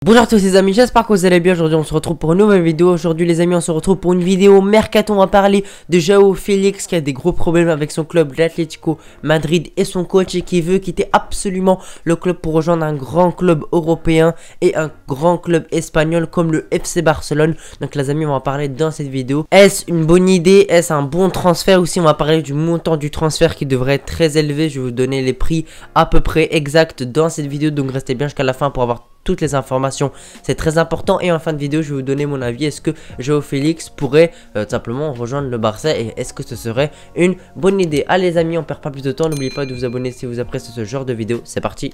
Bonjour à tous les amis, j'espère que vous allez bien. Aujourd'hui on se retrouve pour une nouvelle vidéo. Aujourd'hui les amis on se retrouve pour une vidéo mercato. On va parler de Joao Félix qui a des gros problèmes avec son club l'Atlético Madrid et son coach, et qui veut quitter absolument le club pour rejoindre un grand club européen et un grand club espagnol comme le FC Barcelone. Donc les amis on va en parler dans cette vidéo. Est-ce une bonne idée? Est-ce un bon transfert? Aussi on va parler du montant du transfert qui devrait être très élevé. Je vais vous donner les prix à peu près exacts dans cette vidéo, donc restez bien jusqu'à la fin pour avoir toutes les informations, c'est très important. Et en fin de vidéo je vais vous donner mon avis. Est-ce que Joao Félix pourrait simplement rejoindre le Barça, et est-ce que ce serait une bonne idée? Allez les amis, on perd pas plus de temps, n'oubliez pas de vous abonner si vous appréciez ce genre de vidéo. C'est parti.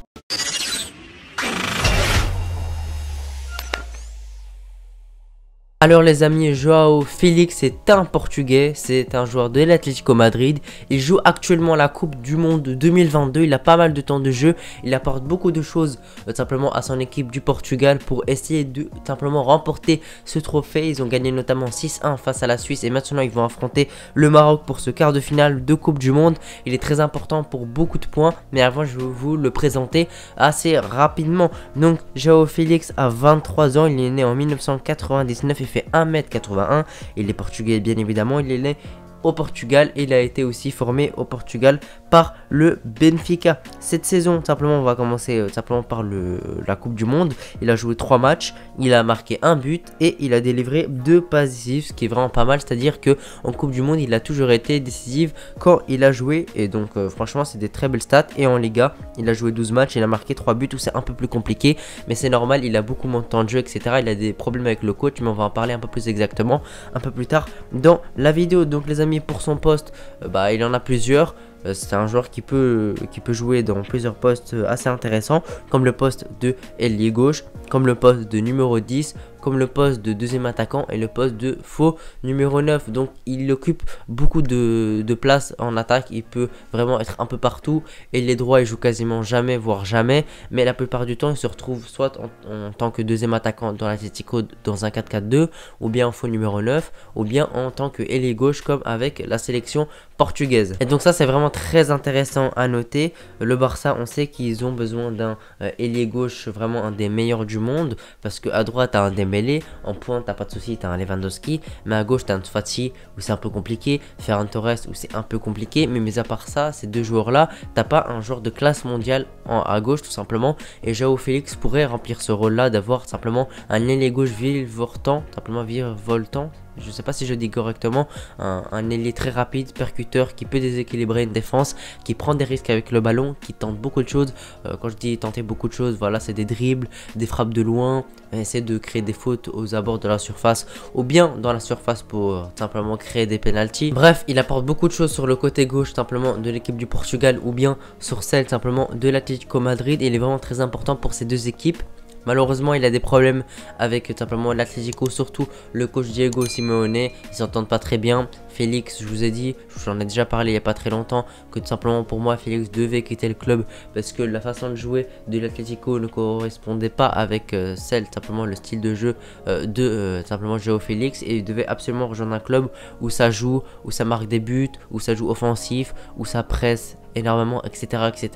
Alors les amis, Joao Félix est un Portugais, c'est un joueur de l'Atlético Madrid. Il joue actuellement la Coupe du Monde 2022, il a pas mal de temps de jeu, il apporte beaucoup de choses simplement à son équipe du Portugal pour essayer de simplement remporter ce trophée. Ils ont gagné notamment 6-1 face à la Suisse et maintenant ils vont affronter le Maroc pour ce quart de finale de Coupe du Monde. Il est très important pour beaucoup de points, mais avant je vais vous le présenter assez rapidement. Donc Joao Félix a 23 ans, il est né en 1999 et fait 1m81, il est portugais bien évidemment, il est né au Portugal et il a été aussi formé au Portugal par le Benfica. Cette saison simplement on va commencer simplement par la Coupe du Monde. Il a joué 3 matchs, il a marqué un but et il a délivré 2 passes décisives, ce qui est vraiment pas mal. C'est à dire que en Coupe du Monde il a toujours été décisif quand il a joué, et donc franchement c'est des très belles stats. Et en Liga il a joué 12 matchs, il a marqué 3 buts où c'est un peu plus compliqué, mais c'est normal, il a beaucoup moins de temps de jeu etc. Il a des problèmes avec le coach, mais on va en parler un peu plus exactement un peu plus tard dans la vidéo. Donc les amis, pour son poste, il en a plusieurs. C'est un joueur qui peut jouer dans plusieurs postes assez intéressants, comme le poste de ailier gauche, comme le poste de numéro 10, comme le poste de deuxième attaquant et le poste de faux numéro 9. Donc il occupe beaucoup de place en attaque, il peut vraiment être un peu partout. Et les droits il joue quasiment jamais, voire jamais, mais la plupart du temps il se retrouve soit en tant que deuxième attaquant dans l'Atlético dans un 4-4-2, ou bien en faux numéro 9, ou bien en tant que ailier gauche comme avec la sélection portugaise. Et donc ça c'est vraiment très intéressant à noter. Le Barça, on sait qu'ils ont besoin d'un ailier gauche vraiment un des meilleurs du monde, parce que à droite t'as un Dembélé, en pointe t'as pas de souci, t'as un Lewandowski, mais à gauche t'as un Fati où c'est un peu compliqué, Ferran Torres où c'est un peu compliqué, mais à part ça, ces deux joueurs là, t'as pas un joueur de classe mondiale à gauche tout simplement. Et Joao Félix pourrait remplir ce rôle là, d'avoir simplement un ailier gauche virevoltant, simplement virevoltant. Je sais pas si je dis correctement, un ailier très rapide, percuteur, qui peut déséquilibrer une défense, qui prend des risques avec le ballon, qui tente beaucoup de choses. Quand je dis tenter beaucoup de choses, voilà, c'est des dribbles, des frappes de loin, essayer de créer des fautes aux abords de la surface, ou bien dans la surface pour simplement créer des pénaltys. Bref, il apporte beaucoup de choses sur le côté gauche simplement de l'équipe du Portugal, ou bien sur celle simplement de l'Atlético Madrid. Il est vraiment très important pour ces deux équipes. Malheureusement il a des problèmes avec simplement l'Atlético, surtout le coach Diego Simeone, ils s'entendent pas très bien. Félix, je vous ai dit, j'en ai déjà parlé il n'y a pas très longtemps, que tout simplement pour moi Félix devait quitter le club parce que la façon de jouer de l'Atlético ne correspondait pas avec simplement le style de jeu de simplement Joao Félix, et il devait absolument rejoindre un club où ça joue, où ça marque des buts, où ça joue offensif, où ça presse énormément etc.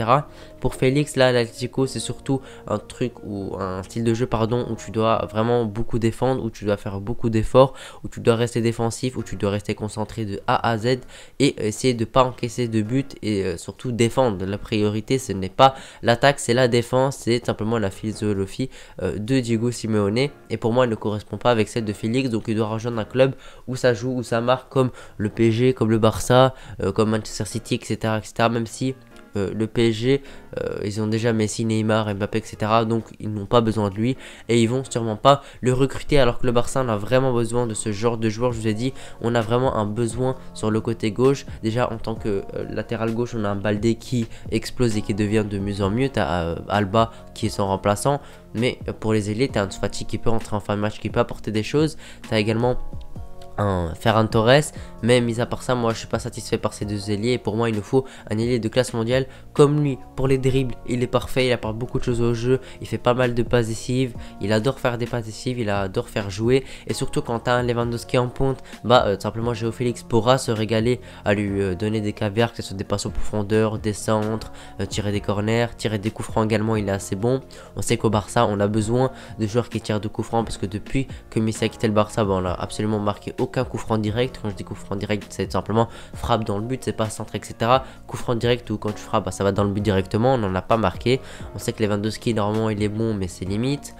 Pour Félix là, l'Atlético c'est surtout un truc ou un style de jeu pardon, où tu dois vraiment beaucoup défendre, où tu dois faire beaucoup d'efforts, où tu dois rester défensif, où tu dois rester concentré de A à Z et essayer de pas encaisser de buts, et surtout défendre. La priorité ce n'est pas l'attaque, c'est la défense, c'est simplement la philosophie de Diego Simeone, et pour moi elle ne correspond pas avec celle de Félix. Donc il doit rejoindre un club où ça joue, où ça marque, comme le PSG, comme le Barça, comme Manchester City etc. Même si le PSG ils ont déjà Messi, Neymar, Mbappé etc. donc ils n'ont pas besoin de lui et ils vont sûrement pas le recruter, alors que le Barça on a vraiment besoin de ce genre de joueur. Je vous ai dit, on a vraiment un besoin sur le côté gauche. Déjà en tant que latéral gauche on a un Baldé qui explose et qui devient de mieux en mieux, t'as Alba qui est son remplaçant, mais pour les ailiers t'as un Fati qui peut rentrer en fin de match, qui peut apporter des choses. T'as également un Ferran Torres, mais mis à part ça, moi je suis pas satisfait par ces deux ailiers et pour moi il nous faut un ailier de classe mondiale comme lui. Pour les dribbles, il est parfait, il apporte beaucoup de choses au jeu, il fait pas mal de passes décisives, il adore faire des passes décisives, il adore faire jouer et surtout quand tu as un Lewandowski en ponte, tout simplement João Félix pourra se régaler à lui donner des caviars, que ce soit des passes en profondeur, des centres, tirer des corners, tirer des coups francs également, il est assez bon. On sait qu'au Barça, on a besoin de joueurs qui tirent de coups francs parce que depuis que Messi a quitté le Barça, on a absolument marqué aucun coup franc direct. Quand je dis coup franc direct, c'est simplement frappe dans le but, c'est pas centre, etc. Coup franc direct ou quand tu frappes, ça va dans le but directement, on n'en a pas marqué. On sait que Lewandowski, normalement, il est bon, mais c'est limite.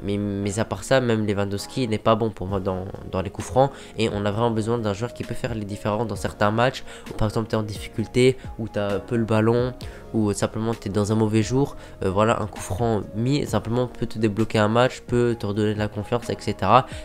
Mais à part ça, même Lewandowski n'est pas bon pour moi dans les coups francs. Et on a vraiment besoin d'un joueur qui peut faire les différences dans certains matchs. Où par exemple tu es en difficulté, où tu as peu le ballon, ou simplement tu es dans un mauvais jour. Voilà, un coup franc mis simplement peut te débloquer un match, peut te redonner de la confiance, etc.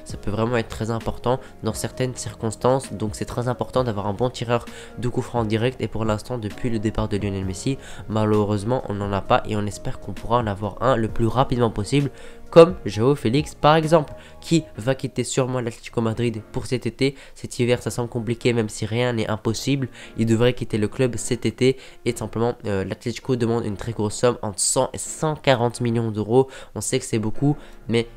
Ça peut vraiment être très important dans certaines circonstances. Donc c'est très important d'avoir un bon tireur de coups francs direct. Et pour l'instant, depuis le départ de Lionel Messi, malheureusement on n'en a pas. Et on espère qu'on pourra en avoir un le plus rapidement possible, comme João Félix par exemple, qui va quitter sûrement l'Atlético Madrid pour cet été. Cet hiver ça semble compliqué, même si rien n'est impossible. Il devrait quitter le club cet été et simplement l'Atlético demande une très grosse somme, entre 100 et 140 millions d'euros. On sait que c'est beaucoup, mais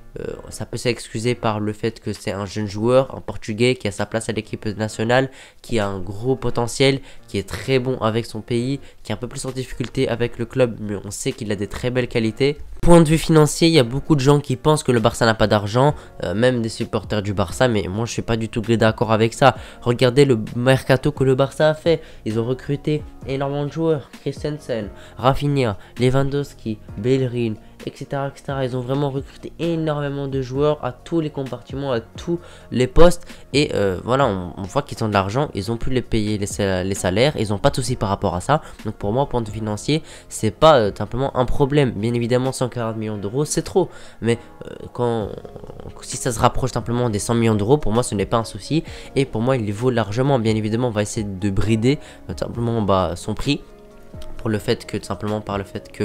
ça peut s'excuser par le fait que c'est un jeune joueur, un Portugais qui a sa place à l'équipe nationale, qui a un gros potentiel, qui est très bon avec son pays, qui est un peu plus en difficulté avec le club, mais on sait qu'il a des très belles qualités. Point de vue financier, il y a beaucoup de gens qui pensent que le Barça n'a pas d'argent, même des supporters du Barça, mais moi je suis pas du tout d'accord avec ça. Regardez le mercato que le Barça a fait. Ils ont recruté énormément de joueurs, Christensen, Rafinha, Lewandowski, Bellerin, etc., etc. Ils ont vraiment recruté énormément de joueurs à tous les compartiments, à tous les postes. Et voilà, on voit qu'ils ont de l'argent. Ils ont pu les payer les salaires. Ils n'ont pas de soucis par rapport à ça. Donc pour moi, point de vue financier, c'est pas simplement un problème. Bien évidemment, 140 millions d'euros, c'est trop. Mais si ça se rapproche simplement des 100 millions d'euros, pour moi, ce n'est pas un souci. Et pour moi, il les vaut largement. Bien évidemment, on va essayer de brider simplement son prix. Pour le fait que, tout simplement par le fait que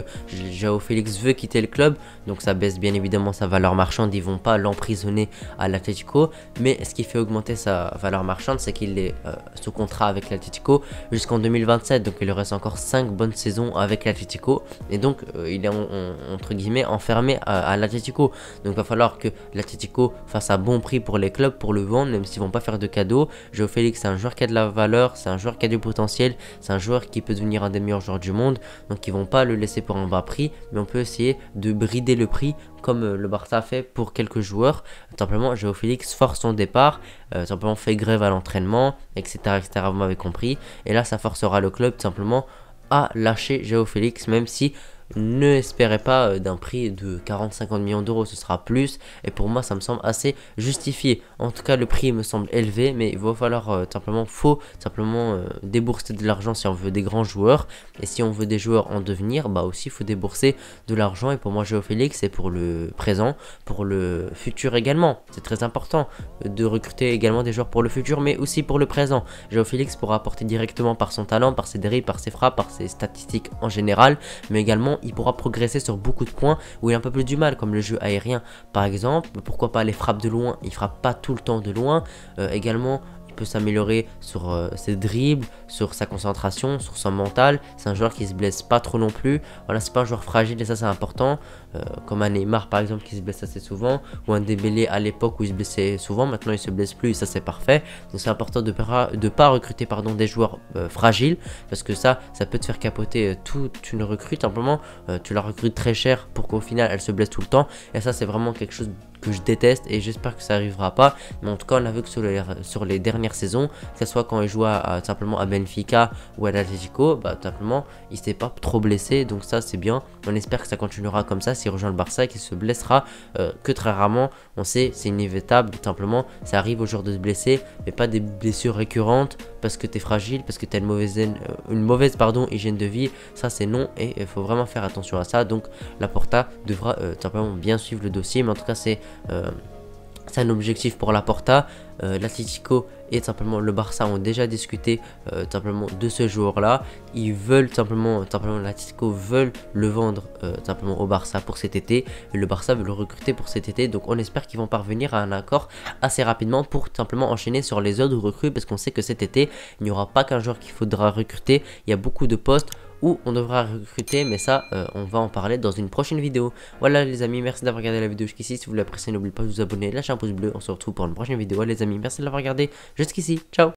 João Félix veut quitter le club, donc ça baisse bien évidemment sa valeur marchande. Ils vont pas l'emprisonner à l'Atlético, mais ce qui fait augmenter sa valeur marchande, c'est qu'il est sous contrat avec l'Atlético jusqu'en 2027, donc il lui reste encore 5 bonnes saisons avec l'Atlético, et donc il est entre guillemets enfermé à l'Atlético. Donc il va falloir que l'Atlético fasse un bon prix pour les clubs pour le vendre, même s'ils vont pas faire de cadeaux. João Félix, c'est un joueur qui a de la valeur, c'est un joueur qui a du potentiel, c'est un joueur qui peut devenir un des meilleurs joueurs du monde, donc ils vont pas le laisser pour un bas prix, mais on peut essayer de brider le prix comme le Barça a fait pour quelques joueurs. Simplement, João Félix force son départ, simplement fait grève à l'entraînement, etc., etc., vous m'avez compris, et là ça forcera le club tout simplement à lâcher João Félix, même si ne espérez pas d'un prix de 40-50 millions d'euros, ce sera plus, et pour moi ça me semble assez justifié. En tout cas le prix me semble élevé, mais il va falloir simplement débourser de l'argent si on veut des grands joueurs, et si on veut des joueurs en devenir, aussi il faut débourser de l'argent. Et pour moi João Félix, c'est pour le présent, pour le futur également. C'est très important de recruter également des joueurs pour le futur, mais aussi pour le présent. João Félix pourra apporter directement par son talent, par ses dribbles, par ses frappes, par ses statistiques en général, mais également il pourra progresser sur beaucoup de points où il a un peu plus du mal, comme le jeu aérien par exemple. Pourquoi pas les frappes de loin, il frappe pas tout le temps de loin. Également peut s'améliorer sur ses dribbles, sur sa concentration, sur son mental. C'est un joueur qui se blesse pas trop non plus. Voilà, c'est pas un joueur fragile et ça c'est important. Comme un Neymar par exemple qui se blesse assez souvent, ou un Dembélé à l'époque où il se blessait souvent. Maintenant il se blesse plus et ça c'est parfait. Donc c'est important de pas recruter des joueurs fragiles, parce que ça peut te faire capoter toute une recrue. Simplement tu la recrutes très cher pour qu'au final elle se blesse tout le temps, et ça c'est vraiment quelque chose que je déteste et j'espère que ça arrivera pas. Mais en tout cas on a vu que sur les dernières saisons, que ce soit quand il jouait simplement à Benfica ou à l'Atlético, simplement il s'est pas trop blessé, donc ça c'est bien. On espère que ça continuera comme ça s'il rejoint le Barça et qu'il se blessera que très rarement. On sait, c'est inévitable, tout simplement ça arrive aux joueurs de se blesser, mais pas des blessures récurrentes parce que tu es fragile, parce que tu as une mauvaise hygiène de vie. Ça c'est non, et il faut vraiment faire attention à ça. Donc Laporta devra simplement bien suivre le dossier, mais en tout cas c'est C'est un objectif pour Laporta. L'Atlético et tout simplement le Barça ont déjà discuté tout simplement de ce joueur-là. Ils veulent tout simplement l'Atlético veulent le vendre tout simplement au Barça pour cet été. Et le Barça veut le recruter pour cet été. Donc on espère qu'ils vont parvenir à un accord assez rapidement pour tout simplement enchaîner sur les autres recrues. Parce qu'on sait que cet été, il n'y aura pas qu'un joueur qu'il faudra recruter. Il y a beaucoup de postes où on devra recruter, mais ça on va en parler dans une prochaine vidéo. Voilà les amis, merci d'avoir regardé la vidéo jusqu'ici. Si vous l'appréciez, n'oubliez pas de vous abonner, lâcher un pouce bleu. On se retrouve pour une prochaine vidéo les amis, merci de l'avoir regardé jusqu'ici, ciao.